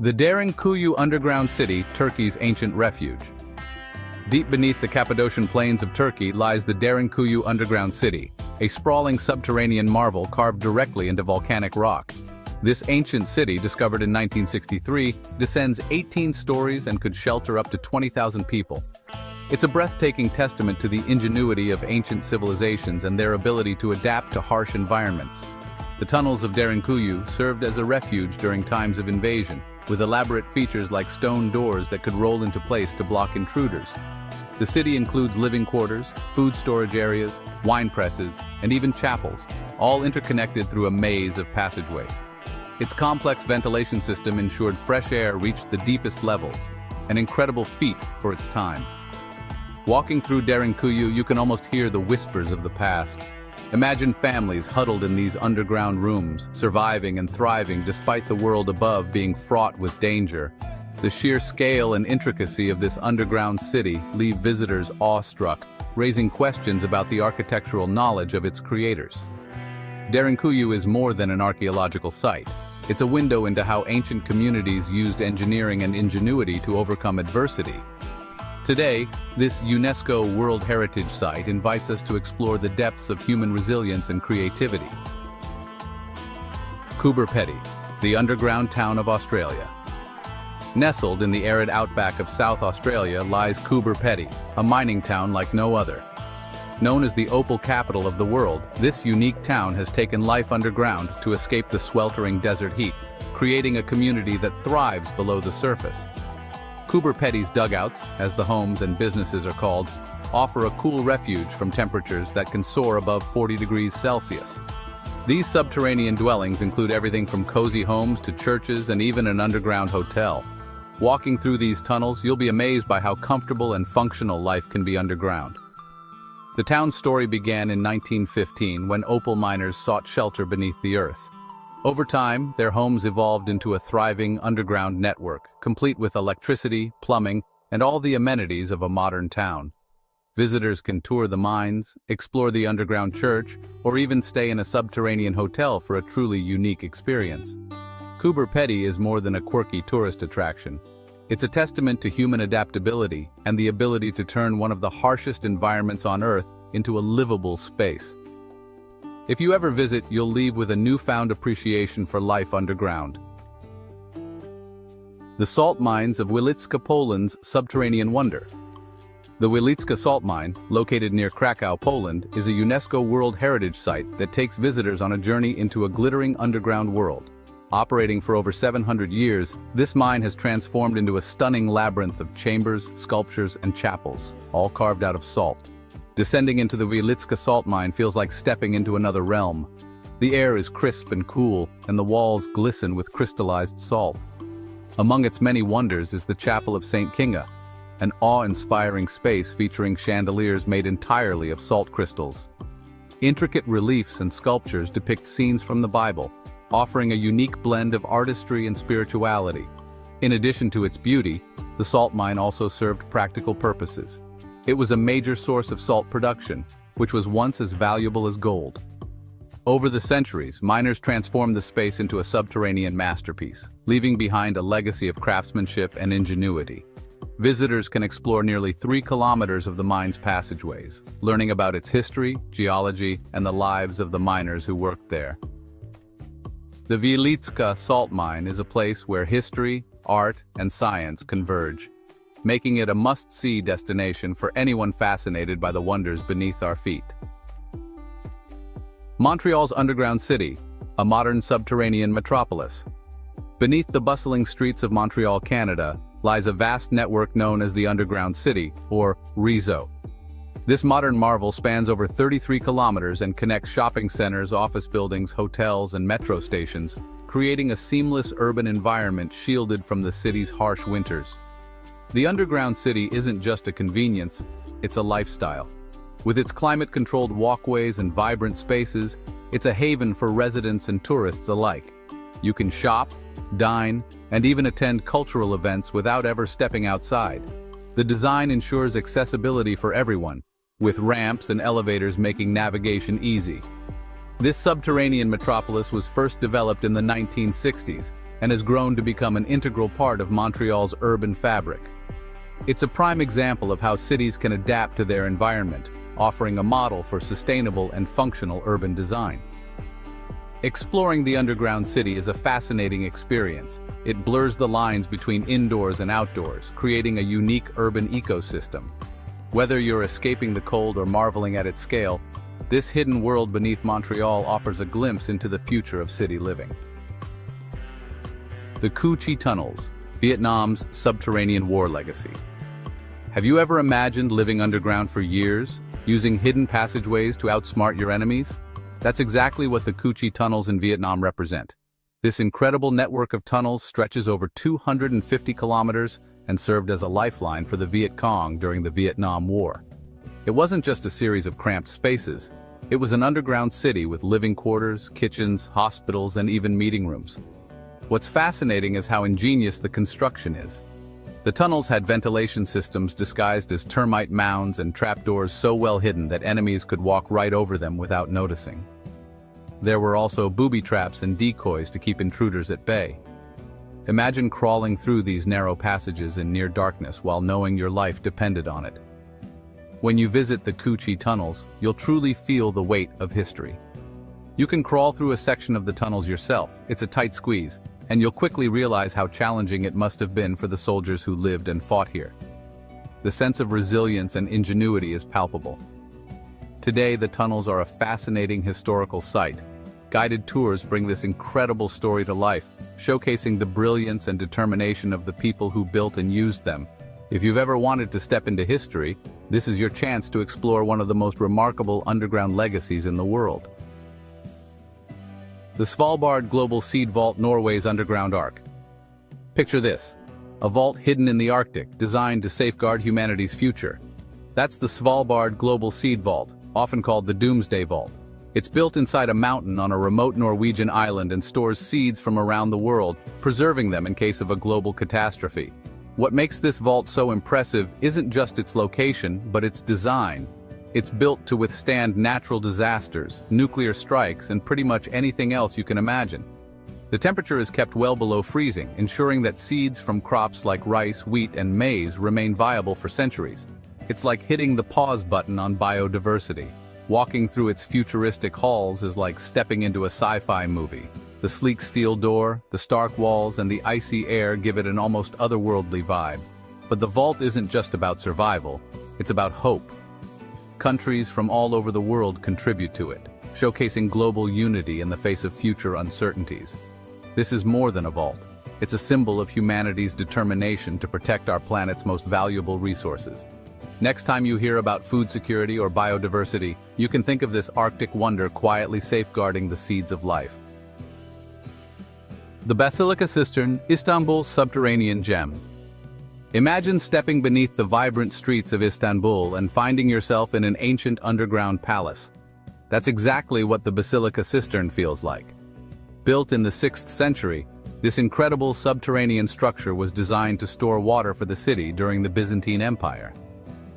The Derinkuyu underground city, Turkey's ancient refuge. Deep beneath the Cappadocian plains of Turkey lies the Derinkuyu underground city, a sprawling subterranean marvel carved directly into volcanic rock. This ancient city, discovered in 1963, descends 18 stories and could shelter up to 20,000 people. It's a breathtaking testament to the ingenuity of ancient civilizations and their ability to adapt to harsh environments. The tunnels of Derinkuyu served as a refuge during times of invasion, with elaborate features like stone doors that could roll into place to block intruders. The city includes living quarters, food storage areas, wine presses, and even chapels, all interconnected through a maze of passageways. Its complex ventilation system ensured fresh air reached the deepest levels, an incredible feat for its time. Walking through Derinkuyu, you can almost hear the whispers of the past. Imagine families huddled in these underground rooms, surviving and thriving despite the world above being fraught with danger. The sheer scale and intricacy of this underground city leave visitors awestruck, raising questions about the architectural knowledge of its creators. Derinkuyu is more than an archaeological site. It's a window into how ancient communities used engineering and ingenuity to overcome adversity. Today, this UNESCO World Heritage Site invites us to explore the depths of human resilience and creativity. Coober Pedy, the underground town of Australia. Nestled in the arid outback of South Australia lies Coober Pedy, a mining town like no other. Known as the opal capital of the world, this unique town has taken life underground to escape the sweltering desert heat, creating a community that thrives below the surface. Coober Pedy's dugouts, as the homes and businesses are called, offer a cool refuge from temperatures that can soar above 40 degrees Celsius. These subterranean dwellings include everything from cozy homes to churches and even an underground hotel. Walking through these tunnels, you'll be amazed by how comfortable and functional life can be underground. The town's story began in 1915 when opal miners sought shelter beneath the earth. Over time, their homes evolved into a thriving underground network, complete with electricity, plumbing, and all the amenities of a modern town. Visitors can tour the mines, explore the underground church, or even stay in a subterranean hotel for a truly unique experience. Coober Pedy is more than a quirky tourist attraction. It's a testament to human adaptability and the ability to turn one of the harshest environments on Earth into a livable space. If you ever visit, you'll leave with a newfound appreciation for life underground. The salt mines of Wieliczka, Poland's subterranean wonder. The Wieliczka salt mine, located near Krakow, Poland, is a UNESCO World Heritage Site that takes visitors on a journey into a glittering underground world. Operating for over 700 years, this mine has transformed into a stunning labyrinth of chambers, sculptures, and chapels, all carved out of salt. Descending into the Wieliczka salt mine feels like stepping into another realm. The air is crisp and cool, and the walls glisten with crystallized salt. Among its many wonders is the Chapel of St. Kinga, an awe-inspiring space featuring chandeliers made entirely of salt crystals. Intricate reliefs and sculptures depict scenes from the Bible, offering a unique blend of artistry and spirituality. In addition to its beauty, the salt mine also served practical purposes. It was a major source of salt production, which was once as valuable as gold. Over the centuries, miners transformed the space into a subterranean masterpiece, leaving behind a legacy of craftsmanship and ingenuity. Visitors can explore nearly 3 kilometers of the mine's passageways, learning about its history, geology, and the lives of the miners who worked there. The Wieliczka salt mine is a place where history, art, and science converge, making it a must-see destination for anyone fascinated by the wonders beneath our feet. Montreal's underground city, a modern subterranean metropolis. Beneath the bustling streets of Montreal, Canada, lies a vast network known as the Underground City, or REZO. This modern marvel spans over 33 kilometers and connects shopping centers, office buildings, hotels, and metro stations, creating a seamless urban environment shielded from the city's harsh winters. The underground city isn't just a convenience, it's a lifestyle. With its climate-controlled walkways and vibrant spaces, it's a haven for residents and tourists alike. You can shop, dine, and even attend cultural events without ever stepping outside. The design ensures accessibility for everyone, with ramps and elevators making navigation easy. This subterranean metropolis was first developed in the 1960s, and has grown to become an integral part of Montreal's urban fabric. It's a prime example of how cities can adapt to their environment, offering a model for sustainable and functional urban design. Exploring the underground city is a fascinating experience. It blurs the lines between indoors and outdoors, creating a unique urban ecosystem. Whether you're escaping the cold or marveling at its scale, this hidden world beneath Montreal offers a glimpse into the future of city living. The Cu Chi Tunnels, Vietnam's subterranean war legacy. Have you ever imagined living underground for years, using hidden passageways to outsmart your enemies? That's exactly what the Cu Chi Tunnels in Vietnam represent. This incredible network of tunnels stretches over 250 kilometers and served as a lifeline for the Viet Cong during the Vietnam War. It wasn't just a series of cramped spaces. It was an underground city with living quarters, kitchens, hospitals, and even meeting rooms. What's fascinating is how ingenious the construction is. The tunnels had ventilation systems disguised as termite mounds and trapdoors so well hidden that enemies could walk right over them without noticing. There were also booby traps and decoys to keep intruders at bay. Imagine crawling through these narrow passages in near darkness while knowing your life depended on it. When you visit the Cu Chi Tunnels, you'll truly feel the weight of history. You can crawl through a section of the tunnels yourself. It's a tight squeeze, and you'll quickly realize how challenging it must have been for the soldiers who lived and fought here. The sense of resilience and ingenuity is palpable. Today, the tunnels are a fascinating historical site. Guided tours bring this incredible story to life, showcasing the brilliance and determination of the people who built and used them. If you've ever wanted to step into history, this is your chance to explore one of the most remarkable underground legacies in the world. The Svalbard Global Seed Vault, Norway's underground ark. Picture this, a vault hidden in the Arctic, designed to safeguard humanity's future. That's the Svalbard Global Seed Vault, often called the Doomsday Vault. It's built inside a mountain on a remote Norwegian island and stores seeds from around the world, preserving them in case of a global catastrophe. What makes this vault so impressive isn't just its location, but its design. It's built to withstand natural disasters, nuclear strikes, and pretty much anything else you can imagine. The temperature is kept well below freezing, ensuring that seeds from crops like rice, wheat, and maize remain viable for centuries. It's like hitting the pause button on biodiversity. Walking through its futuristic halls is like stepping into a sci-fi movie. The sleek steel door, the stark walls, and the icy air give it an almost otherworldly vibe. But the vault isn't just about survival, it's about hope. Countries from all over the world contribute to it, showcasing global unity in the face of future uncertainties. This is more than a vault. It's a symbol of humanity's determination to protect our planet's most valuable resources. Next time you hear about food security or biodiversity, you can think of this Arctic wonder quietly safeguarding the seeds of life. The Basilica Cistern, Istanbul's subterranean gem. Imagine stepping beneath the vibrant streets of Istanbul and finding yourself in an ancient underground palace. That's exactly what the Basilica Cistern feels like. Built in the 6th century, this incredible subterranean structure was designed to store water for the city during the Byzantine Empire.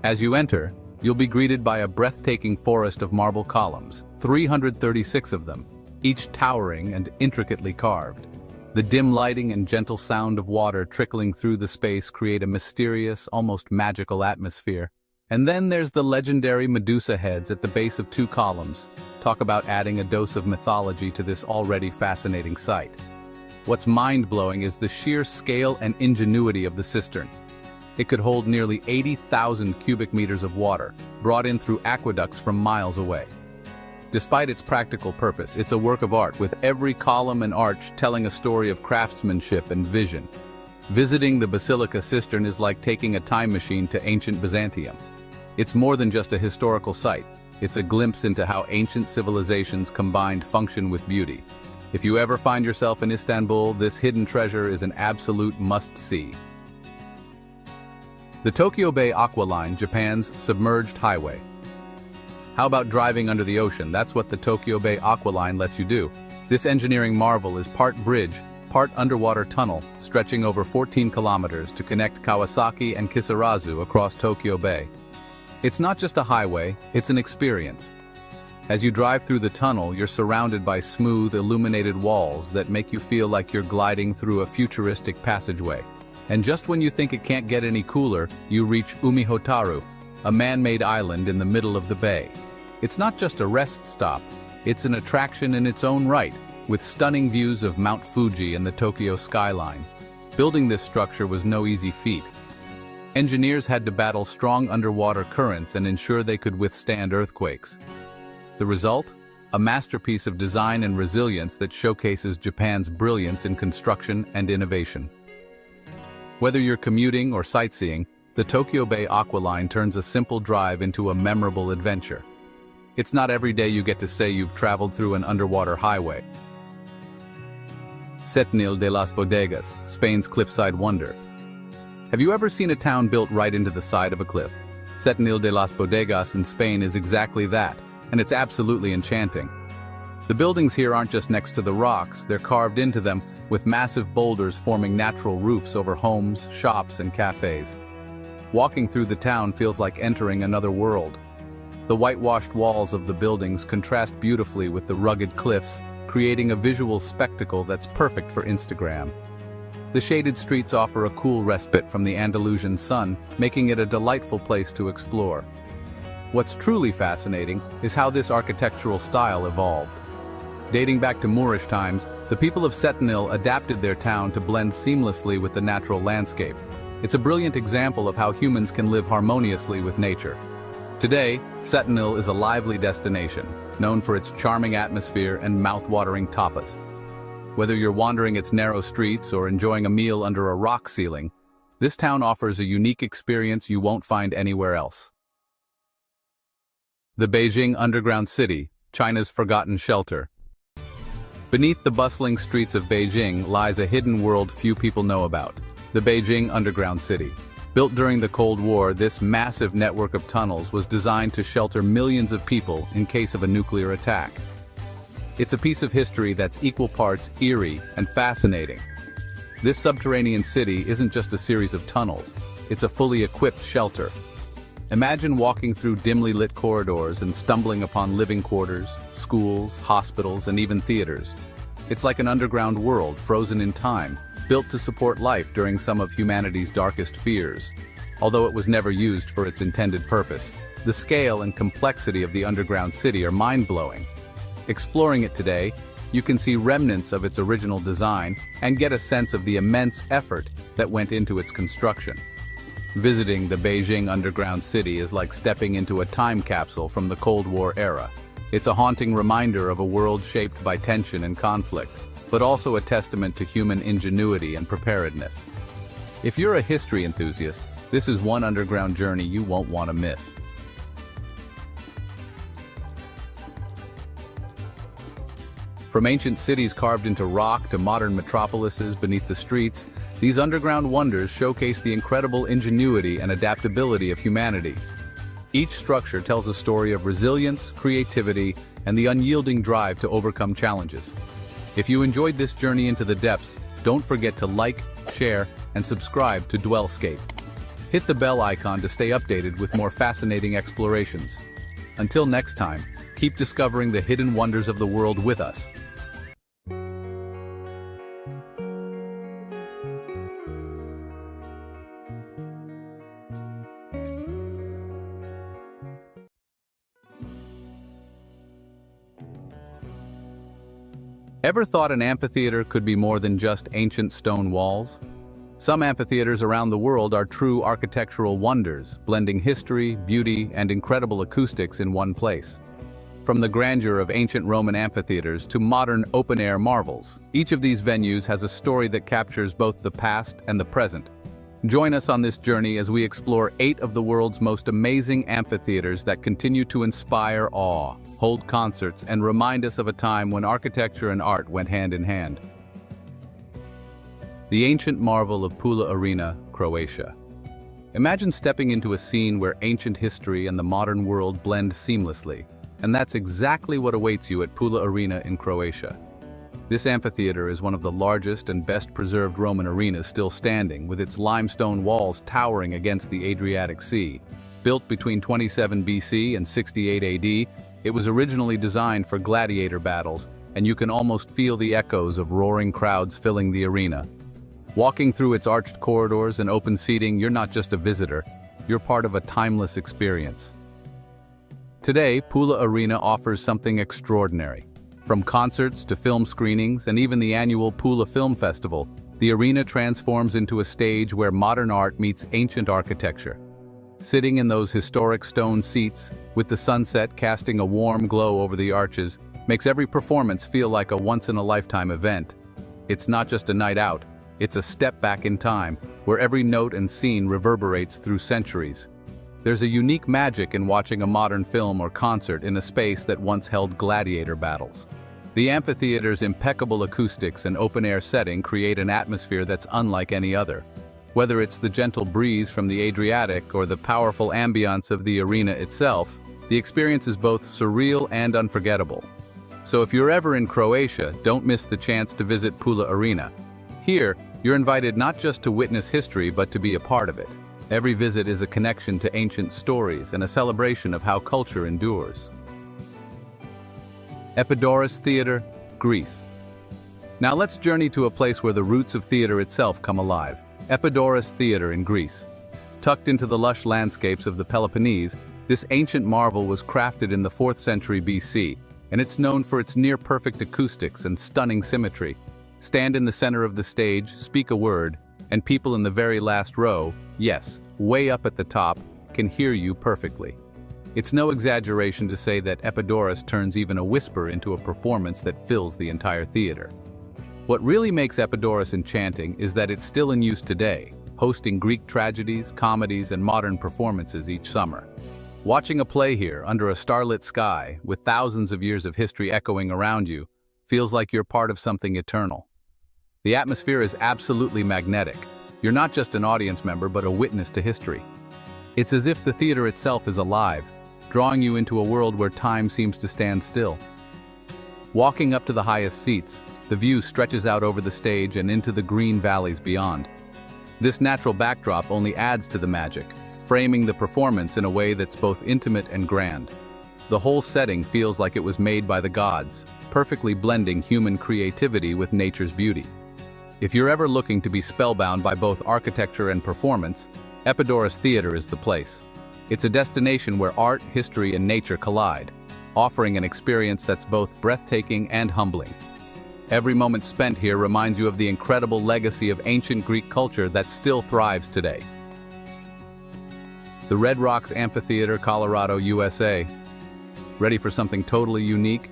As you enter, you'll be greeted by a breathtaking forest of marble columns, 336 of them, each towering and intricately carved. The dim lighting and gentle sound of water trickling through the space create a mysterious, almost magical atmosphere. And then there's the legendary Medusa heads at the base of 2 columns. Talk about adding a dose of mythology to this already fascinating site. What's mind-blowing is the sheer scale and ingenuity of the cistern. It could hold nearly 80,000 cubic meters of water, brought in through aqueducts from miles away. Despite its practical purpose, it's a work of art, with every column and arch telling a story of craftsmanship and vision. Visiting the Basilica Cistern is like taking a time machine to ancient Byzantium. It's more than just a historical site. It's a glimpse into how ancient civilizations combined function with beauty. If you ever find yourself in Istanbul, this hidden treasure is an absolute must-see. The Tokyo Bay Aqua Line, Japan's submerged highway. How about driving under the ocean? That's what the Tokyo Bay Aqua Line lets you do. This engineering marvel is part bridge, part underwater tunnel, stretching over 14 kilometers to connect Kawasaki and Kisarazu across Tokyo Bay. It's not just a highway, it's an experience. As you drive through the tunnel, you're surrounded by smooth, illuminated walls that make you feel like you're gliding through a futuristic passageway. And just when you think it can't get any cooler, you reach Umihotaru, a man-made island in the middle of the bay. It's not just a rest stop, it's an attraction in its own right, with stunning views of Mount Fuji and the Tokyo skyline. Building this structure was no easy feat. Engineers had to battle strong underwater currents and ensure they could withstand earthquakes. The result? A masterpiece of design and resilience that showcases Japan's brilliance in construction and innovation. Whether you're commuting or sightseeing, the Tokyo Bay Aqualine turns a simple drive into a memorable adventure. It's not every day you get to say you've traveled through an underwater highway. Setenil de las Bodegas, Spain's cliffside wonder. Have you ever seen a town built right into the side of a cliff? Setenil de las Bodegas in Spain is exactly that, and it's absolutely enchanting. The buildings here aren't just next to the rocks, they're carved into them, with massive boulders forming natural roofs over homes, shops, and cafes. Walking through the town feels like entering another world. The whitewashed walls of the buildings contrast beautifully with the rugged cliffs, creating a visual spectacle that's perfect for Instagram. The shaded streets offer a cool respite from the Andalusian sun, making it a delightful place to explore. What's truly fascinating is how this architectural style evolved. Dating back to Moorish times, the people of Setenil adapted their town to blend seamlessly with the natural landscape. It's a brilliant example of how humans can live harmoniously with nature. Today, Setenil is a lively destination, known for its charming atmosphere and mouth-watering tapas. Whether you're wandering its narrow streets or enjoying a meal under a rock ceiling, this town offers a unique experience you won't find anywhere else. The Beijing Underground City, China's forgotten shelter. Beneath the bustling streets of Beijing lies a hidden world few people know about, the Beijing Underground City. Built during the Cold War, this massive network of tunnels was designed to shelter millions of people in case of a nuclear attack. It's a piece of history that's equal parts eerie and fascinating. This subterranean city isn't just a series of tunnels, it's a fully equipped shelter. Imagine walking through dimly lit corridors and stumbling upon living quarters, schools, hospitals, and even theaters. It's like an underground world frozen in time, built to support life during some of humanity's darkest fears. Although it was never used for its intended purpose, the scale and complexity of the underground city are mind-blowing. Exploring it today, you can see remnants of its original design and get a sense of the immense effort that went into its construction. Visiting the Beijing Underground City is like stepping into a time capsule from the Cold War era. It's a haunting reminder of a world shaped by tension and conflict, but also a testament to human ingenuity and preparedness. If you're a history enthusiast, this is one underground journey you won't want to miss. From ancient cities carved into rock to modern metropolises beneath the streets, these underground wonders showcase the incredible ingenuity and adaptability of humanity. Each structure tells a story of resilience, creativity, and the unyielding drive to overcome challenges. If you enjoyed this journey into the depths, don't forget to like, share, and subscribe to DwellScape. Hit the bell icon to stay updated with more fascinating explorations. Until next time, keep discovering the hidden wonders of the world with us. Ever thought an amphitheater could be more than just ancient stone walls? Some amphitheaters around the world are true architectural wonders, blending history, beauty, and incredible acoustics in one place. From the grandeur of ancient Roman amphitheaters to modern open-air marvels, each of these venues has a story that captures both the past and the present. Join us on this journey as we explore 8 of the world's most amazing amphitheaters that continue to inspire awe, hold concerts, and remind us of a time when architecture and art went hand in hand. The ancient marvel of Pula Arena, Croatia. Imagine stepping into a scene where ancient history and the modern world blend seamlessly, and that's exactly what awaits you at Pula Arena in Croatia. This amphitheater is one of the largest and best-preserved Roman arenas still standing, with its limestone walls towering against the Adriatic Sea. Built between 27 BC and 68 AD, It was originally designed for gladiator battles, and you can almost feel the echoes of roaring crowds filling the arena. Walking through its arched corridors and open seating, you're not just a visitor, you're part of a timeless experience. Today, Pula Arena offers something extraordinary. From concerts to film screenings and even the annual Pula Film Festival, the arena transforms into a stage where modern art meets ancient architecture. Sitting in those historic stone seats, with the sunset casting a warm glow over the arches, makes every performance feel like a once-in-a-lifetime event. It's not just a night out, it's a step back in time, where every note and scene reverberates through centuries. There's a unique magic in watching a modern film or concert in a space that once held gladiator battles. The amphitheater's impeccable acoustics and open-air setting create an atmosphere that's unlike any other. Whether it's the gentle breeze from the Adriatic or the powerful ambiance of the arena itself, the experience is both surreal and unforgettable. So if you're ever in Croatia, don't miss the chance to visit Pula Arena. Here, you're invited not just to witness history but to be a part of it. Every visit is a connection to ancient stories and a celebration of how culture endures. Epidaurus Theatre, Greece. Now let's journey to a place where the roots of theatre itself come alive. Epidaurus Theatre in Greece. Tucked into the lush landscapes of the Peloponnese, this ancient marvel was crafted in the 4th century BC, and it's known for its near-perfect acoustics and stunning symmetry. Stand in the center of the stage, speak a word, and people in the very last row, yes, way up at the top, can hear you perfectly. It's no exaggeration to say that Epidaurus turns even a whisper into a performance that fills the entire theater. What really makes Epidaurus enchanting is that it's still in use today, hosting Greek tragedies, comedies, and modern performances each summer. Watching a play here under a starlit sky, with thousands of years of history echoing around you, feels like you're part of something eternal. The atmosphere is absolutely magnetic. You're not just an audience member, but a witness to history. It's as if the theater itself is alive, drawing you into a world where time seems to stand still. Walking up to the highest seats, the view stretches out over the stage and into the green valleys beyond. This natural backdrop only adds to the magic, framing the performance in a way that's both intimate and grand. The whole setting feels like it was made by the gods, perfectly blending human creativity with nature's beauty. If you're ever looking to be spellbound by both architecture and performance, Epidaurus Theatre is the place. It's a destination where art, history, and nature collide, offering an experience that's both breathtaking and humbling. Every moment spent here reminds you of the incredible legacy of ancient Greek culture that still thrives today. The Red Rocks Amphitheater, Colorado, USA. Ready for something totally unique?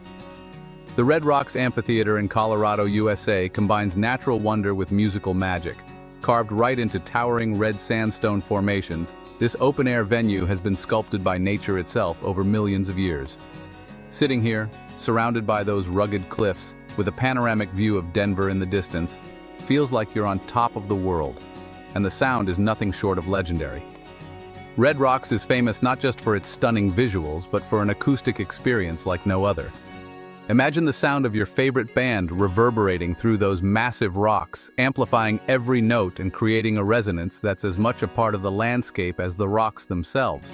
The Red Rocks Amphitheater in Colorado, USA combines natural wonder with musical magic. Carved right into towering red sandstone formations, this open-air venue has been sculpted by nature itself over millions of years. Sitting here, surrounded by those rugged cliffs, with a panoramic view of Denver in the distance, feels like you're on top of the world, and the sound is nothing short of legendary. Red Rocks is famous not just for its stunning visuals, but for an acoustic experience like no other. Imagine the sound of your favorite band reverberating through those massive rocks, amplifying every note and creating a resonance that's as much a part of the landscape as the rocks themselves.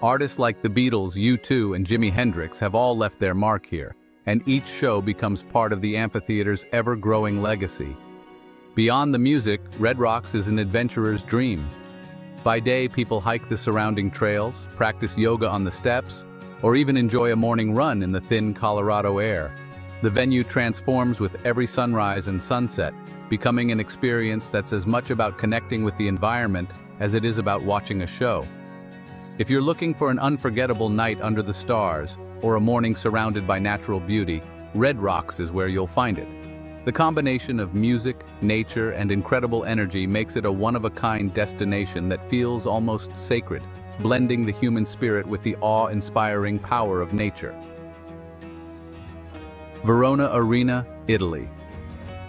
Artists like the Beatles, U2, and Jimi Hendrix have all left their mark here, and each show becomes part of the amphitheater's ever-growing legacy. Beyond the music, Red Rocks is an adventurer's dream. By day, people hike the surrounding trails, practice yoga on the steps, or even enjoy a morning run in the thin Colorado air. The venue transforms with every sunrise and sunset, becoming an experience that's as much about connecting with the environment as it is about watching a show. If you're looking for an unforgettable night under the stars, or a morning surrounded by natural beauty, Red Rocks is where you'll find it. The combination of music, nature, and incredible energy makes it a one-of-a-kind destination that feels almost sacred, blending the human spirit with the awe-inspiring power of nature. Verona Arena, Italy.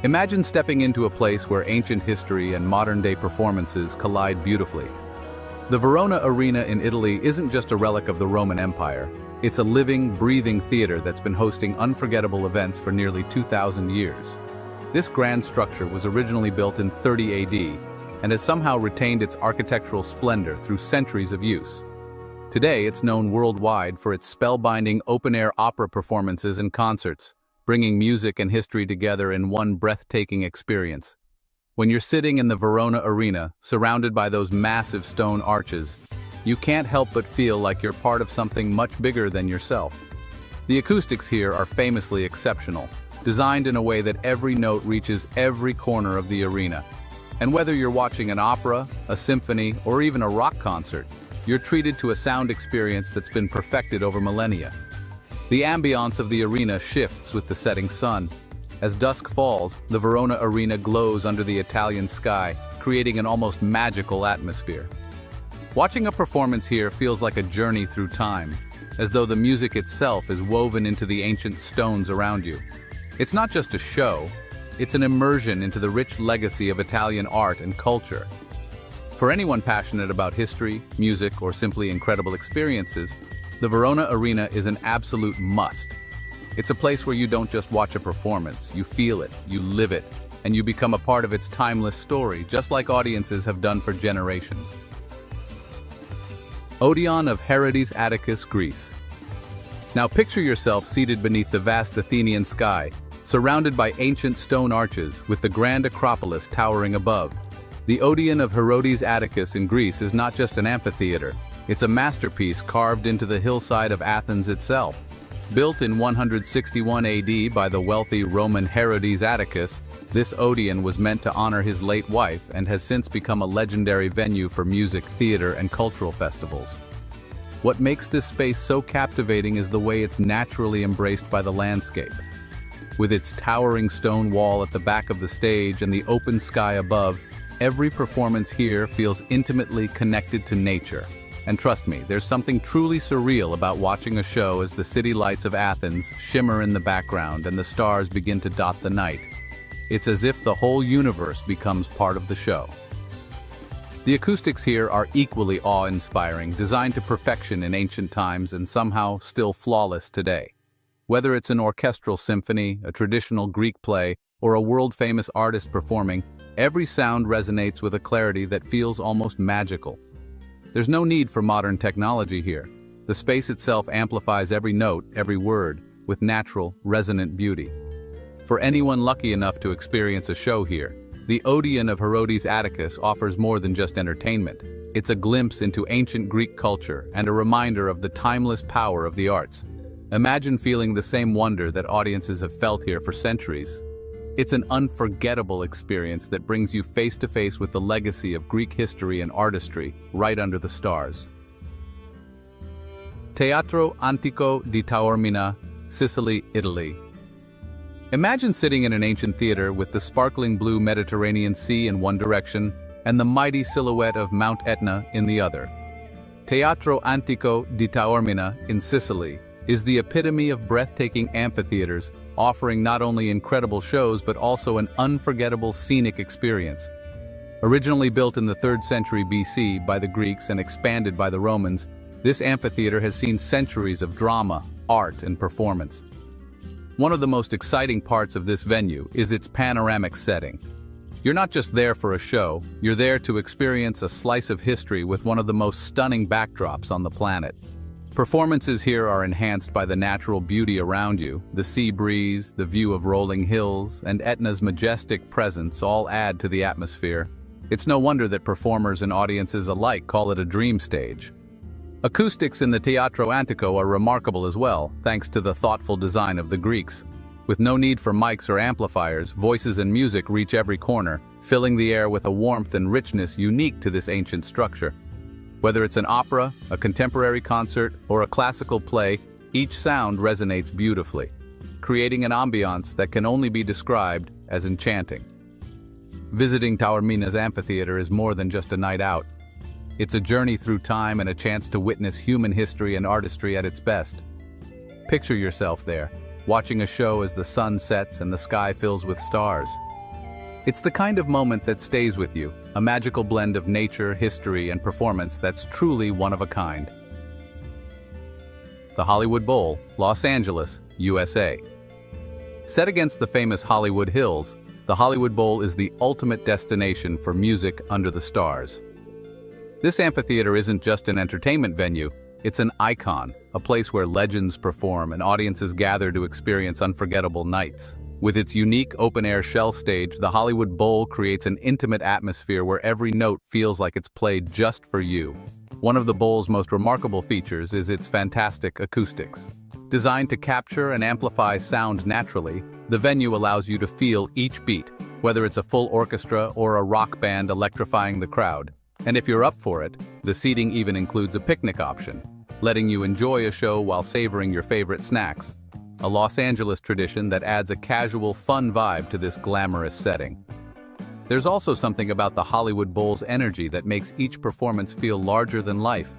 Imagine stepping into a place where ancient history and modern-day performances collide beautifully. The Verona Arena in Italy isn't just a relic of the Roman Empire. It's a living, breathing theater that's been hosting unforgettable events for nearly 2,000 years. This grand structure was originally built in 30 AD and has somehow retained its architectural splendor through centuries of use. Today, it's known worldwide for its spellbinding open-air opera performances and concerts, bringing music and history together in one breathtaking experience. When you're sitting in the Verona Arena, surrounded by those massive stone arches, you can't help but feel like you're part of something much bigger than yourself. The acoustics here are famously exceptional, designed in a way that every note reaches every corner of the arena. And whether you're watching an opera, a symphony, or even a rock concert, you're treated to a sound experience that's been perfected over millennia. The ambiance of the arena shifts with the setting sun. As dusk falls, the Verona Arena glows under the Italian sky, creating an almost magical atmosphere. Watching a performance here feels like a journey through time, as though the music itself is woven into the ancient stones around you. It's not just a show, it's an immersion into the rich legacy of Italian art and culture. For anyone passionate about history, music, or simply incredible experiences, the Verona Arena is an absolute must. It's a place where you don't just watch a performance, you feel it, you live it, and you become a part of its timeless story, just like audiences have done for generations. Odeon of Herodes Atticus, Greece. Now picture yourself seated beneath the vast Athenian sky, surrounded by ancient stone arches with the grand Acropolis towering above. The Odeon of Herodes Atticus in Greece is not just an amphitheater, it's a masterpiece carved into the hillside of Athens itself. Built in 161 AD by the wealthy Roman Herodes Atticus, this Odeon was meant to honor his late wife and has since become a legendary venue for music, theater, and cultural festivals. What makes this space so captivating is the way it's naturally embraced by the landscape. With its towering stone wall at the back of the stage and the open sky above, every performance here feels intimately connected to nature. And trust me, there's something truly surreal about watching a show as the city lights of Athens shimmer in the background and the stars begin to dot the night. It's as if the whole universe becomes part of the show. The acoustics here are equally awe-inspiring, designed to perfection in ancient times and somehow still flawless today. Whether it's an orchestral symphony, a traditional Greek play, or a world-famous artist performing, every sound resonates with a clarity that feels almost magical. There's no need for modern technology here. The space itself amplifies every note, every word, with natural, resonant beauty. For anyone lucky enough to experience a show here, the Odeon of Herodes Atticus offers more than just entertainment. It's a glimpse into ancient Greek culture and a reminder of the timeless power of the arts. Imagine feeling the same wonder that audiences have felt here for centuries. It's an unforgettable experience that brings you face to face with the legacy of Greek history and artistry right under the stars. Teatro Antico di Taormina, Sicily, Italy. Imagine sitting in an ancient theater with the sparkling blue Mediterranean Sea in one direction and the mighty silhouette of Mount Etna in the other. Teatro Antico di Taormina in Sicily is the epitome of breathtaking amphitheaters, offering not only incredible shows but also an unforgettable scenic experience. Originally built in the 3rd century BC by the Greeks and expanded by the Romans, this amphitheater has seen centuries of drama, art, and performance. One of the most exciting parts of this venue is its panoramic setting. You're not just there for a show, you're there to experience a slice of history with one of the most stunning backdrops on the planet. Performances here are enhanced by the natural beauty around you. The sea breeze, the view of rolling hills, and Etna's majestic presence all add to the atmosphere. It's no wonder that performers and audiences alike call it a dream stage. Acoustics in the Teatro Antico are remarkable as well, thanks to the thoughtful design of the Greeks. With no need for mics or amplifiers, voices and music reach every corner, filling the air with a warmth and richness unique to this ancient structure. Whether it's an opera, a contemporary concert, or a classical play, each sound resonates beautifully, creating an ambiance that can only be described as enchanting. Visiting Taormina's amphitheater is more than just a night out. It's a journey through time and a chance to witness human history and artistry at its best. Picture yourself there, watching a show as the sun sets and the sky fills with stars. It's the kind of moment that stays with you, a magical blend of nature, history, and performance that's truly one of a kind. The Hollywood Bowl, Los Angeles, USA. Set against the famous Hollywood Hills, the Hollywood Bowl is the ultimate destination for music under the stars. This amphitheater isn't just an entertainment venue, It's an icon, a place where legends perform and audiences gather to experience unforgettable nights. With its unique open-air shell stage, the Hollywood Bowl creates an intimate atmosphere where every note feels like it's played just for you. One of the Bowl's most remarkable features is its fantastic acoustics. Designed to capture and amplify sound naturally, the venue allows you to feel each beat, whether it's a full orchestra or a rock band electrifying the crowd. And if you're up for it, the seating even includes a picnic option, letting you enjoy a show while savoring your favorite snacks. A Los Angeles tradition that adds a casual, fun vibe to this glamorous setting. There's also something about the Hollywood Bowl's energy that makes each performance feel larger than life.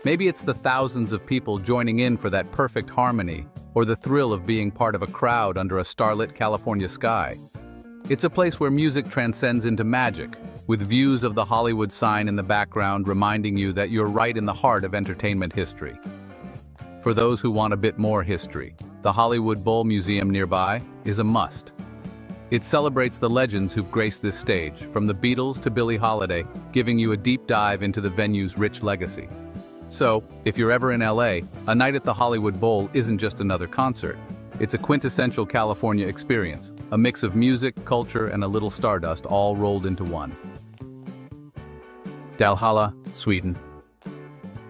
Maybe it's the thousands of people joining in for that perfect harmony, or the thrill of being part of a crowd under a starlit California sky. It's a place where music transcends into magic, with views of the Hollywood sign in the background reminding you that you're right in the heart of entertainment history. For those who want a bit more history, the Hollywood Bowl Museum nearby is a must. It celebrates the legends who've graced this stage, from the Beatles to Billie Holiday, giving you a deep dive into the venue's rich legacy. So, if you're ever in LA, a night at the Hollywood Bowl isn't just another concert. It's a quintessential California experience, a mix of music, culture, and a little stardust all rolled into one. Dalhalla, Sweden.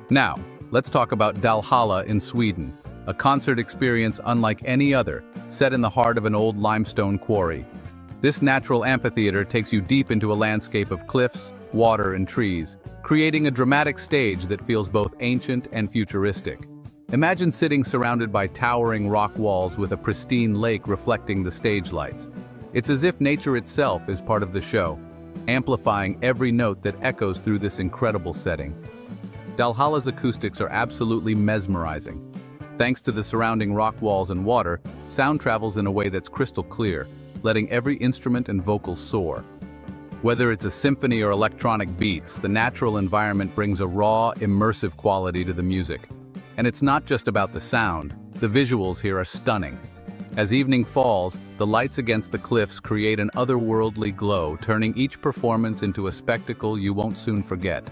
Now, let's talk about Dalhalla in Sweden, a concert experience unlike any other, set in the heart of an old limestone quarry. This natural amphitheater takes you deep into a landscape of cliffs, water, and trees, creating a dramatic stage that feels both ancient and futuristic. Imagine sitting surrounded by towering rock walls with a pristine lake reflecting the stage lights. It's as if nature itself is part of the show, amplifying every note that echoes through this incredible setting. Dalhalla's acoustics are absolutely mesmerizing. Thanks to the surrounding rock walls and water, sound travels in a way that's crystal clear, letting every instrument and vocal soar. Whether it's a symphony or electronic beats, the natural environment brings a raw, immersive quality to the music. And it's not just about the sound, the visuals here are stunning. As evening falls, the lights against the cliffs create an otherworldly glow, turning each performance into a spectacle you won't soon forget.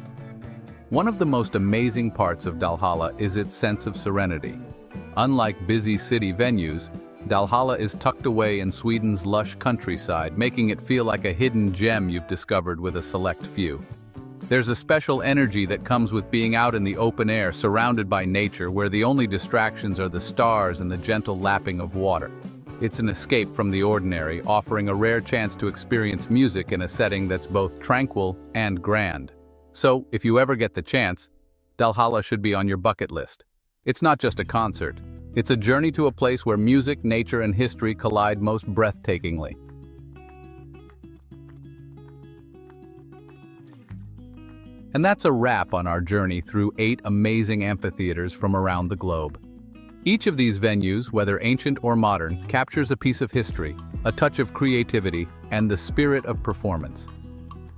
One of the most amazing parts of Dalhalla is its sense of serenity. Unlike busy city venues, Dalhalla is tucked away in Sweden's lush countryside, making it feel like a hidden gem you've discovered with a select few. There's a special energy that comes with being out in the open air, surrounded by nature, where the only distractions are the stars and the gentle lapping of water. It's an escape from the ordinary, offering a rare chance to experience music in a setting that's both tranquil and grand. So, if you ever get the chance, Dalhalla should be on your bucket list. It's not just a concert. It's a journey to a place where music, nature, and history collide most breathtakingly. And that's a wrap on our journey through 8 amazing amphitheaters from around the globe. Each of these venues, whether ancient or modern, captures a piece of history, a touch of creativity, and the spirit of performance.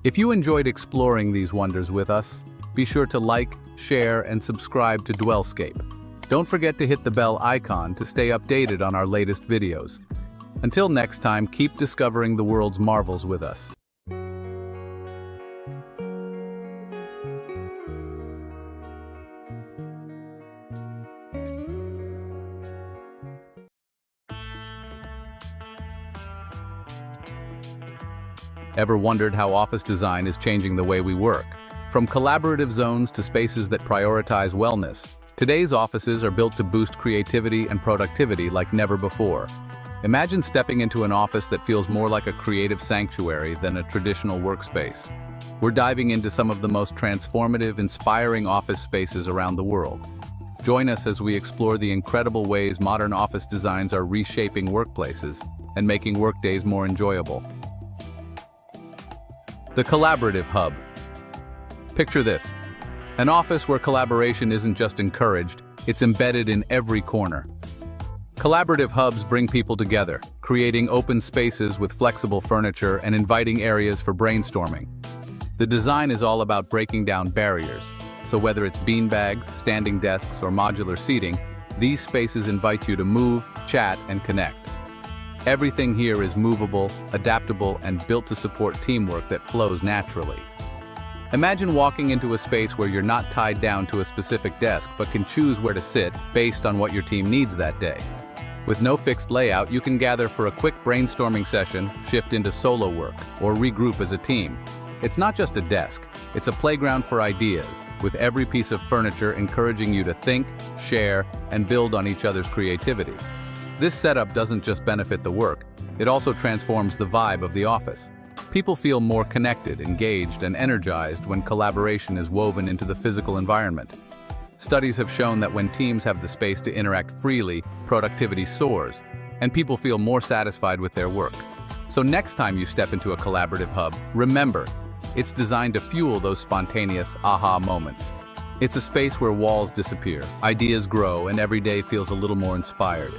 If you enjoyed exploring these wonders with us, be sure to like, share, and subscribe to DwellScape. Don't forget to hit the bell icon to stay updated on our latest videos. Until next time, keep discovering the world's marvels with us. Ever wondered how office design is changing the way we work? From collaborative zones to spaces that prioritize wellness, today's offices are built to boost creativity and productivity like never before. Imagine stepping into an office that feels more like a creative sanctuary than a traditional workspace. We're diving into some of the most transformative, inspiring office spaces around the world. Join us as we explore the incredible ways modern office designs are reshaping workplaces and making workdays more enjoyable. The Collaborative Hub. Picture this: an office where collaboration isn't just encouraged, it's embedded in every corner. Collaborative hubs bring people together, creating open spaces with flexible furniture and inviting areas for brainstorming. The design is all about breaking down barriers, so whether it's beanbags, standing desks, or modular seating, these spaces invite you to move, chat, and connect. Everything here is movable, adaptable, and built to support teamwork that flows naturally. Imagine walking into a space where you're not tied down to a specific desk but can choose where to sit based on what your team needs that day. With no fixed layout, you can gather for a quick brainstorming session, shift into solo work, or regroup as a team. It's not just a desk, it's a playground for ideas, with every piece of furniture encouraging you to think, share, and build on each other's creativity. This setup doesn't just benefit the work, it also transforms the vibe of the office. People feel more connected, engaged, and energized when collaboration is woven into the physical environment. Studies have shown that when teams have the space to interact freely, productivity soars, and people feel more satisfied with their work. So next time you step into a collaborative hub, remember, it's designed to fuel those spontaneous aha moments. It's a space where walls disappear, ideas grow, and every day feels a little more inspired.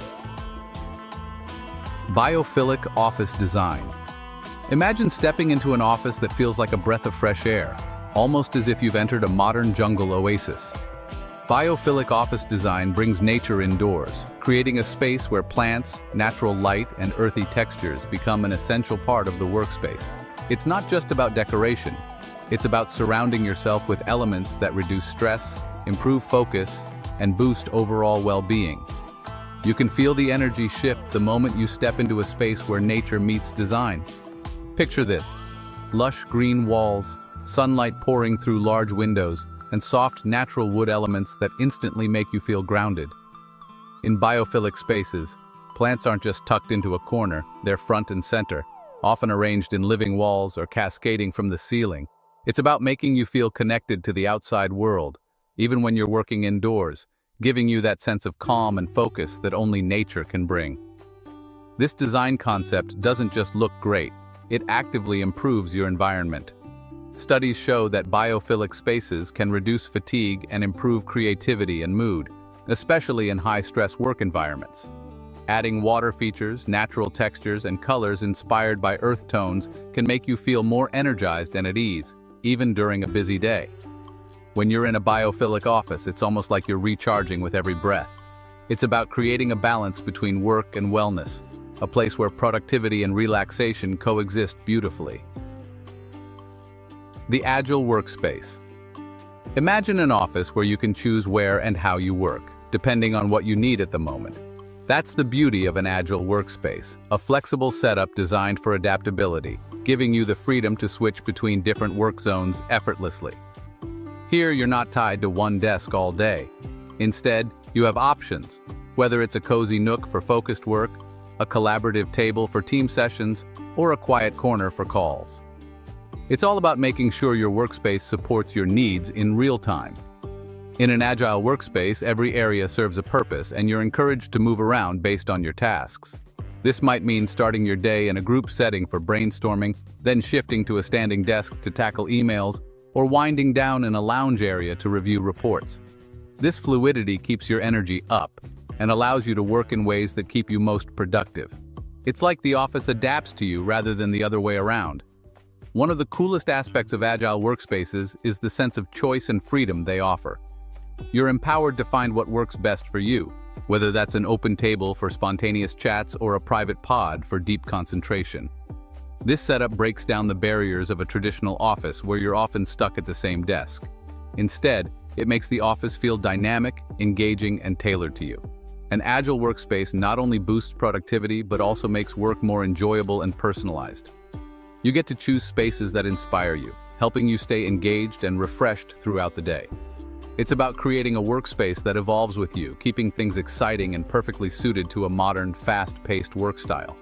Biophilic office design. Imagine stepping into an office that feels like a breath of fresh air, almost as if you've entered a modern jungle oasis. Biophilic office design brings nature indoors, creating a space where plants, natural light, and earthy textures become an essential part of the workspace. It's not just about decoration, it's about surrounding yourself with elements that reduce stress, improve focus, and boost overall well-being. You can feel the energy shift the moment you step into a space where nature meets design. Picture this: lush green walls, sunlight pouring through large windows, and soft natural wood elements that instantly make you feel grounded. In biophilic spaces, plants aren't just tucked into a corner, they're front and center, often arranged in living walls or cascading from the ceiling. It's about making you feel connected to the outside world, even when you're working indoors, giving you that sense of calm and focus that only nature can bring. This design concept doesn't just look great, it actively improves your environment. Studies show that biophilic spaces can reduce fatigue and improve creativity and mood, especially in high-stress work environments. Adding water features, natural textures, and colors inspired by earth tones can make you feel more energized and at ease, even during a busy day. When you're in a biophilic office, it's almost like you're recharging with every breath. It's about creating a balance between work and wellness, a place where productivity and relaxation coexist beautifully. The agile workspace. Imagine an office where you can choose where and how you work, depending on what you need at the moment. That's the beauty of an agile workspace, a flexible setup designed for adaptability, giving you the freedom to switch between different work zones effortlessly. Here, you're not tied to one desk all day. Instead, you have options, whether it's a cozy nook for focused work, a collaborative table for team sessions, or a quiet corner for calls. It's all about making sure your workspace supports your needs in real time. In an agile workspace, every area serves a purpose, and you're encouraged to move around based on your tasks. This might mean starting your day in a group setting for brainstorming, then shifting to a standing desk to tackle emails, or winding down in a lounge area to review reports. This fluidity keeps your energy up and allows you to work in ways that keep you most productive. It's like the office adapts to you rather than the other way around. One of the coolest aspects of agile workspaces is the sense of choice and freedom they offer. You're empowered to find what works best for you, whether that's an open table for spontaneous chats or a private pod for deep concentration. This setup breaks down the barriers of a traditional office where you're often stuck at the same desk. Instead, it makes the office feel dynamic, engaging, and tailored to you. An agile workspace not only boosts productivity but also makes work more enjoyable and personalized. You get to choose spaces that inspire you, helping you stay engaged and refreshed throughout the day. It's about creating a workspace that evolves with you, keeping things exciting and perfectly suited to a modern, fast-paced work style.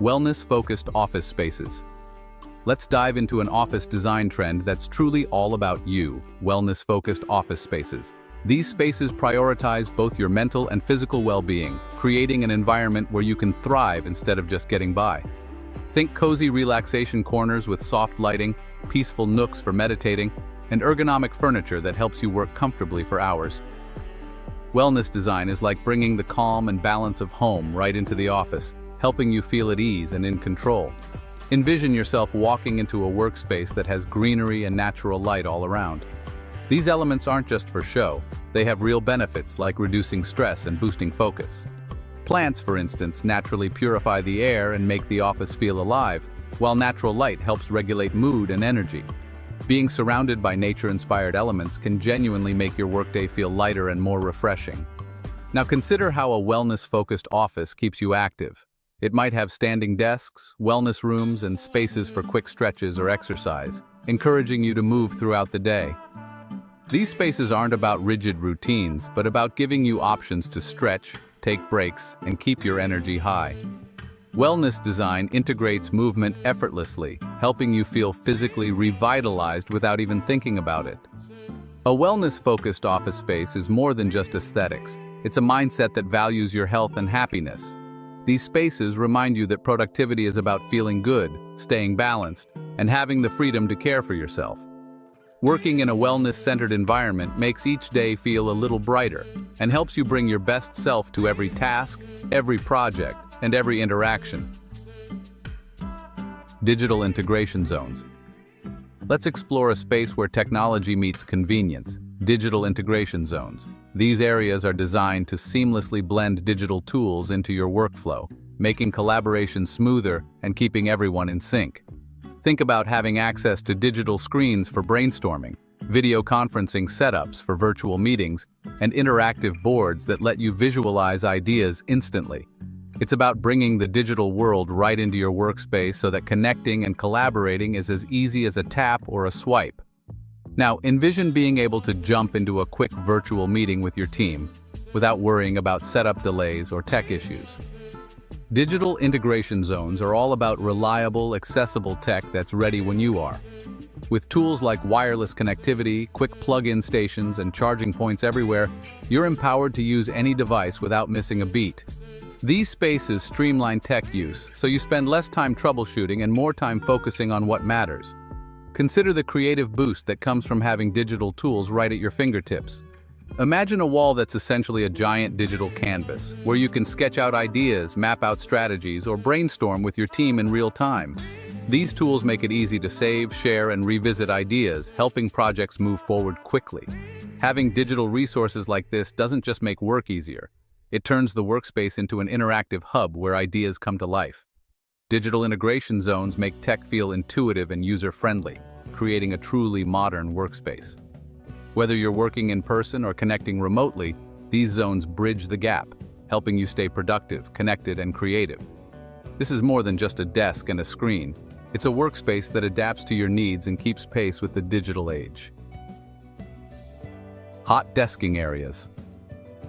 Wellness-focused office spaces. Let's dive into an office design trend that's truly all about you: wellness-focused office spaces. These spaces prioritize both your mental and physical well-being, creating an environment where you can thrive instead of just getting by. Think cozy relaxation corners with soft lighting, peaceful nooks for meditating, and ergonomic furniture that helps you work comfortably for hours. Wellness design is like bringing the calm and balance of home right into the office, helping you feel at ease and in control. Envision yourself walking into a workspace that has greenery and natural light all around. These elements aren't just for show, they have real benefits like reducing stress and boosting focus. Plants, for instance, naturally purify the air and make the office feel alive, while natural light helps regulate mood and energy. Being surrounded by nature-inspired elements can genuinely make your workday feel lighter and more refreshing. Now consider how a wellness-focused office keeps you active. It might have standing desks, wellness rooms, and spaces for quick stretches or exercise, encouraging you to move throughout the day. These spaces aren't about rigid routines, but about giving you options to stretch, take breaks, and keep your energy high. Wellness design integrates movement effortlessly, helping you feel physically revitalized without even thinking about it. A wellness-focused office space is more than just aesthetics. It's a mindset that values your health and happiness. These spaces remind you that productivity is about feeling good, staying balanced, and having the freedom to care for yourself. Working in a wellness-centered environment makes each day feel a little brighter and helps you bring your best self to every task, every project, and every interaction. Digital integration zones. Let's explore a space where technology meets convenience. Digital integration zones. These areas are designed to seamlessly blend digital tools into your workflow, making collaboration smoother and keeping everyone in sync. Think about having access to digital screens for brainstorming, video conferencing setups for virtual meetings, and interactive boards that let you visualize ideas instantly. It's about bringing the digital world right into your workspace so that connecting and collaborating is as easy as a tap or a swipe. Now, envision being able to jump into a quick virtual meeting with your team without worrying about setup delays or tech issues. Digital integration zones are all about reliable, accessible tech that's ready when you are. With tools like wireless connectivity, quick plug-in stations, and charging points everywhere, you're empowered to use any device without missing a beat. These spaces streamline tech use, so you spend less time troubleshooting and more time focusing on what matters. Consider the creative boost that comes from having digital tools right at your fingertips. Imagine a wall that's essentially a giant digital canvas, where you can sketch out ideas, map out strategies, or brainstorm with your team in real time. These tools make it easy to save, share, and revisit ideas, helping projects move forward quickly. Having digital resources like this doesn't just make work easier. It turns the workspace into an interactive hub where ideas come to life. Digital integration zones make tech feel intuitive and user-friendly, creating a truly modern workspace. Whether you're working in person or connecting remotely, these zones bridge the gap, helping you stay productive, connected, and creative. This is more than just a desk and a screen. It's a workspace that adapts to your needs and keeps pace with the digital age. Hot desking areas.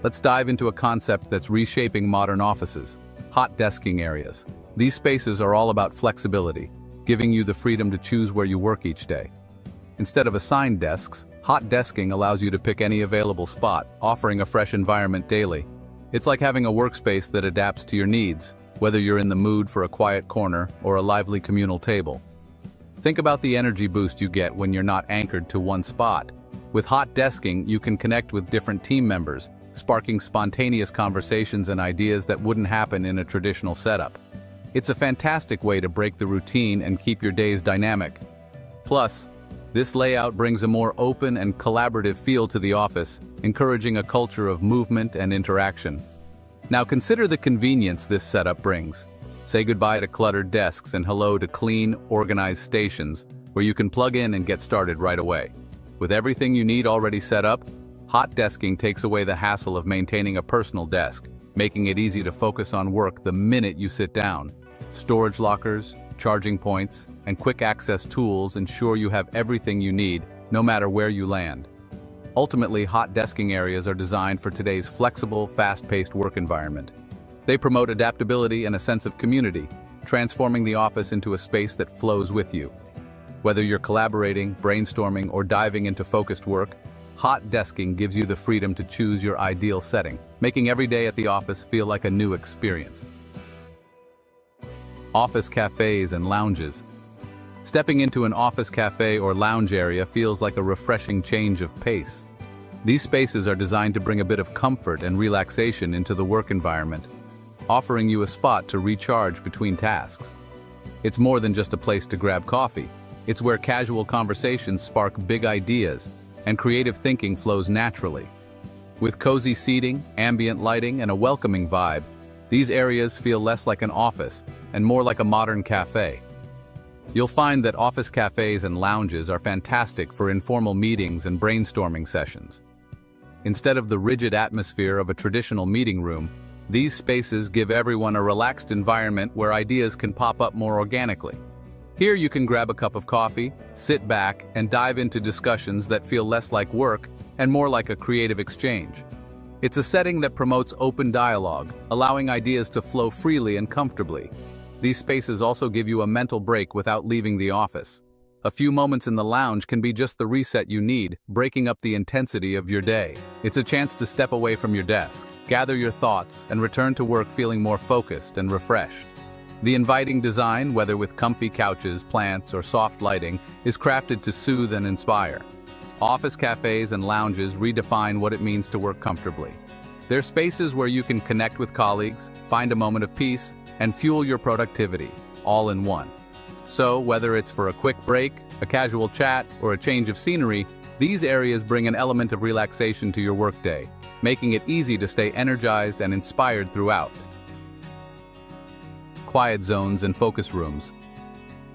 Let's dive into a concept that's reshaping modern offices: hot desking areas. These spaces are all about flexibility, giving you the freedom to choose where you work each day. Instead of assigned desks, hot desking allows you to pick any available spot, offering a fresh environment daily. It's like having a workspace that adapts to your needs, whether you're in the mood for a quiet corner or a lively communal table. Think about the energy boost you get when you're not anchored to one spot. With hot desking, you can connect with different team members, sparking spontaneous conversations and ideas that wouldn't happen in a traditional setup. It's a fantastic way to break the routine and keep your days dynamic. Plus, this layout brings a more open and collaborative feel to the office, encouraging a culture of movement and interaction. Now consider the convenience this setup brings. Say goodbye to cluttered desks and hello to clean, organized stations where you can plug in and get started right away. With everything you need already set up, hot desking takes away the hassle of maintaining a personal desk, making it easy to focus on work the minute you sit down. Storage lockers, charging points, and quick access tools ensure you have everything you need, no matter where you land. Ultimately, hot desking areas are designed for today's flexible, fast-paced work environment. They promote adaptability and a sense of community, transforming the office into a space that flows with you. Whether you're collaborating, brainstorming, or diving into focused work, hot desking gives you the freedom to choose your ideal setting, making every day at the office feel like a new experience. Office cafes and lounges. Stepping into an office cafe or lounge area feels like a refreshing change of pace. These spaces are designed to bring a bit of comfort and relaxation into the work environment, offering you a spot to recharge between tasks. It's more than just a place to grab coffee. It's where casual conversations spark big ideas and creative thinking flows naturally. With cozy seating, ambient lighting, and a welcoming vibe, these areas feel less like an office and more like a modern cafe. You'll find that office cafes and lounges are fantastic for informal meetings and brainstorming sessions. Instead of the rigid atmosphere of a traditional meeting room, these spaces give everyone a relaxed environment where ideas can pop up more organically. Here you can grab a cup of coffee, sit back, and dive into discussions that feel less like work and more like a creative exchange. It's a setting that promotes open dialogue, allowing ideas to flow freely and comfortably. These spaces also give you a mental break without leaving the office. A few moments in the lounge can be just the reset you need, breaking up the intensity of your day. It's a chance to step away from your desk, gather your thoughts, and return to work feeling more focused and refreshed. The inviting design, whether with comfy couches, plants, or soft lighting, is crafted to soothe and inspire. Office cafes and lounges redefine what it means to work comfortably. They're spaces where you can connect with colleagues, find a moment of peace, and fuel your productivity, all in one. So, whether it's for a quick break, a casual chat, or a change of scenery, these areas bring an element of relaxation to your workday, making it easy to stay energized and inspired throughout. Quiet zones and focus rooms.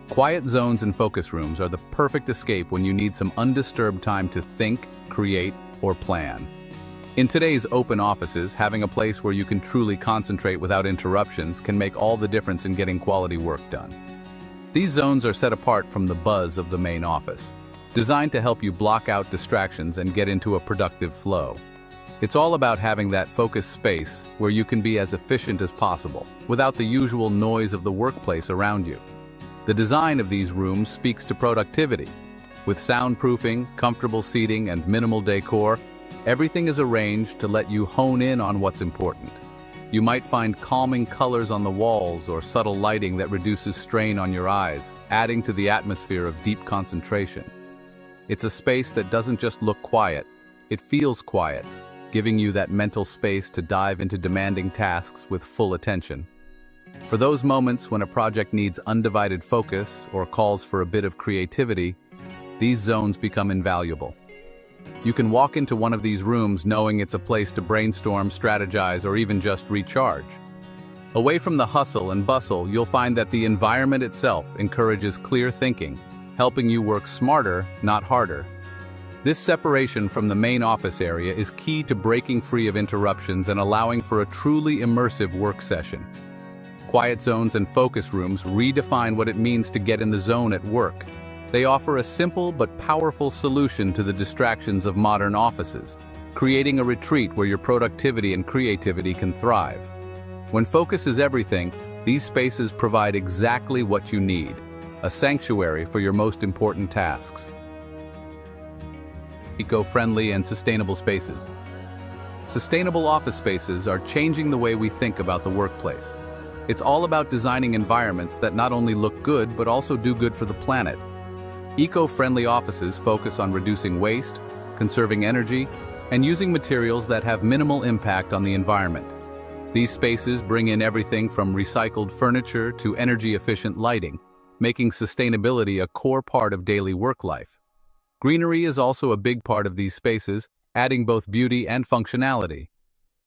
Quiet zones and focus rooms are the perfect escape when you need some undisturbed time to think, create, or plan. In today's open offices, having a place where you can truly concentrate without interruptions can make all the difference in getting quality work done. These zones are set apart from the buzz of the main office, designed to help you block out distractions and get into a productive flow. It's all about having that focused space where you can be as efficient as possible, without the usual noise of the workplace around you. The design of these rooms speaks to productivity. With soundproofing, comfortable seating, and minimal decor, everything is arranged to let you hone in on what's important. You might find calming colors on the walls or subtle lighting that reduces strain on your eyes, adding to the atmosphere of deep concentration. It's a space that doesn't just look quiet, it feels quiet, giving you that mental space to dive into demanding tasks with full attention. For those moments when a project needs undivided focus or calls for a bit of creativity, these zones become invaluable. You can walk into one of these rooms knowing it's a place to brainstorm, strategize, or even just recharge. Away from the hustle and bustle, you'll find that the environment itself encourages clear thinking, helping you work smarter, not harder. This separation from the main office area is key to breaking free of interruptions and allowing for a truly immersive work session. Quiet zones and focus rooms redefine what it means to get in the zone at work. They offer a simple but powerful solution to the distractions of modern offices, creating a retreat where your productivity and creativity can thrive. When focus is everything, these spaces provide exactly what you need, a sanctuary for your most important tasks. Eco-friendly and sustainable spaces. Sustainable office spaces are changing the way we think about the workplace. It's all about designing environments that not only look good but also do good for the planet. Eco-friendly offices focus on reducing waste, conserving energy, and using materials that have minimal impact on the environment. These spaces bring in everything from recycled furniture to energy-efficient lighting, making sustainability a core part of daily work life. Greenery is also a big part of these spaces, adding both beauty and functionality.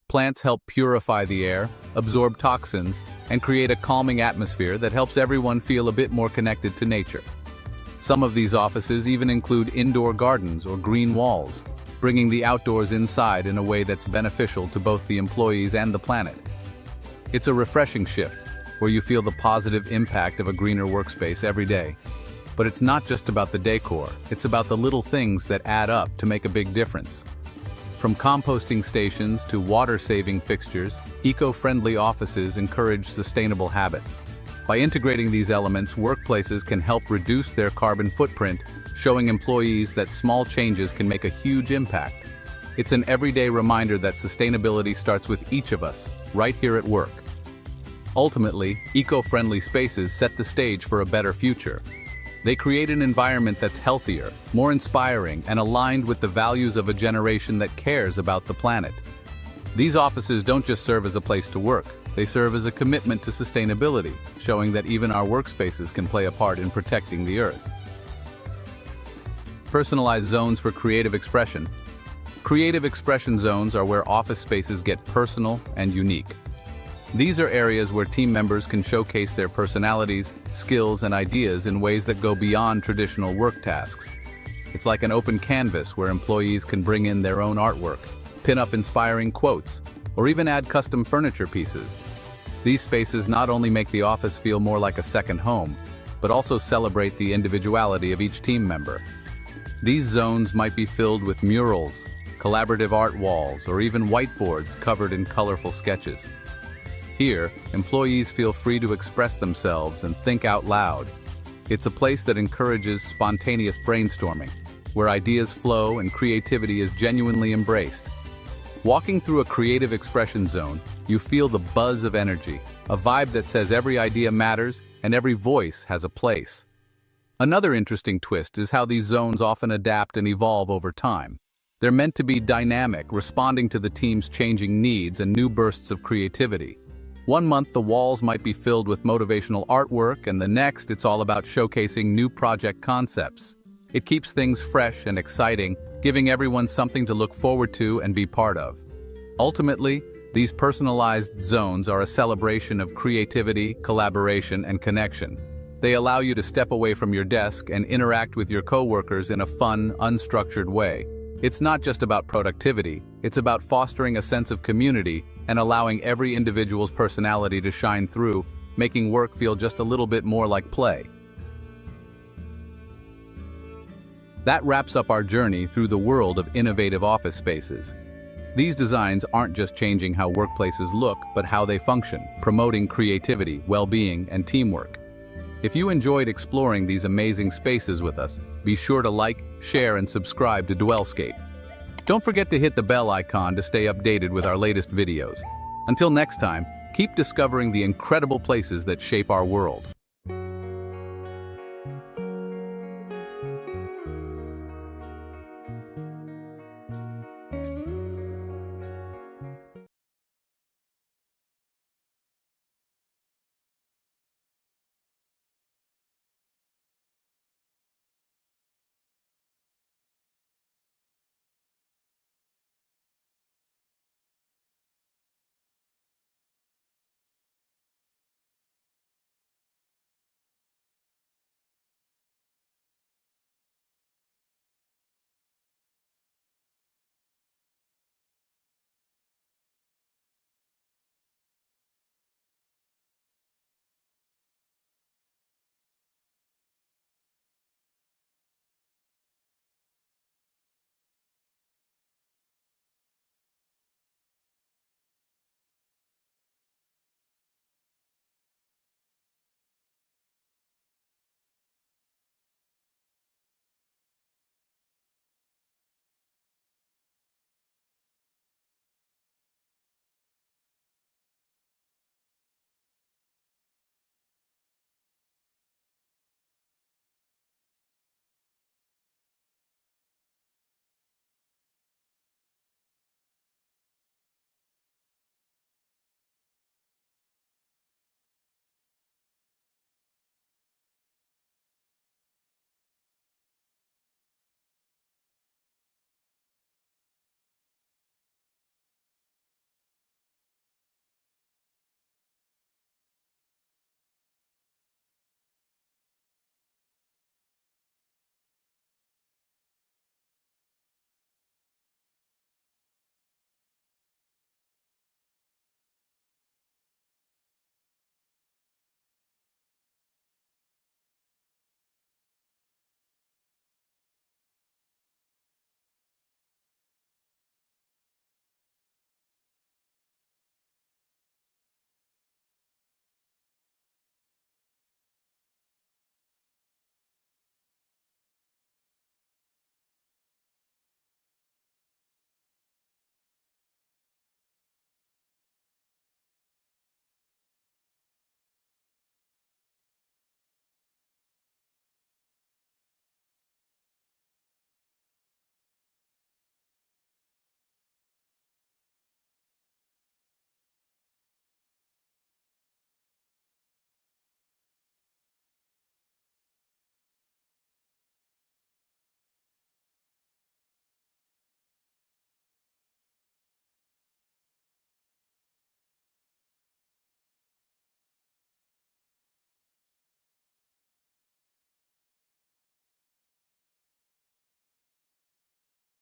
Plants help purify the air, absorb toxins, and create a calming atmosphere that helps everyone feel a bit more connected to nature. Some of these offices even include indoor gardens or green walls, bringing the outdoors inside in a way that's beneficial to both the employees and the planet. It's a refreshing shift, where you feel the positive impact of a greener workspace every day. But it's not just about the decor, it's about the little things that add up to make a big difference. From composting stations to water-saving fixtures, eco-friendly offices encourage sustainable habits. By integrating these elements, workplaces can help reduce their carbon footprint, showing employees that small changes can make a huge impact. It's an everyday reminder that sustainability starts with each of us, right here at work. Ultimately, eco-friendly spaces set the stage for a better future. They create an environment that's healthier, more inspiring, and aligned with the values of a generation that cares about the planet. These offices don't just serve as a place to work, they serve as a commitment to sustainability, showing that even our workspaces can play a part in protecting the Earth. Personalized zones for creative expression. Creative expression zones are where office spaces get personal and unique. These are areas where team members can showcase their personalities, skills, and ideas in ways that go beyond traditional work tasks. It's like an open canvas where employees can bring in their own artwork, pin up inspiring quotes, or even add custom furniture pieces. These spaces not only make the office feel more like a second home, but also celebrate the individuality of each team member. These zones might be filled with murals, collaborative art walls, or even whiteboards covered in colorful sketches. Here, employees feel free to express themselves and think out loud. It's a place that encourages spontaneous brainstorming, where ideas flow and creativity is genuinely embraced. Walking through a creative expression zone, you feel the buzz of energy, a vibe that says every idea matters and every voice has a place. Another interesting twist is how these zones often adapt and evolve over time. They're meant to be dynamic, responding to the team's changing needs and new bursts of creativity. One month the walls might be filled with motivational artwork, and the next it's all about showcasing new project concepts. It keeps things fresh and exciting, giving everyone something to look forward to and be part of. Ultimately, these personalized zones are a celebration of creativity, collaboration, and connection. They allow you to step away from your desk and interact with your coworkers in a fun, unstructured way. It's not just about productivity, it's about fostering a sense of community and allowing every individual's personality to shine through, making work feel just a little bit more like play. That wraps up our journey through the world of innovative office spaces. These designs aren't just changing how workplaces look, but how they function, promoting creativity, well-being, and teamwork. If you enjoyed exploring these amazing spaces with us, be sure to like, share, and subscribe to DwellScape. Don't forget to hit the bell icon to stay updated with our latest videos. Until next time, keep discovering the incredible places that shape our world.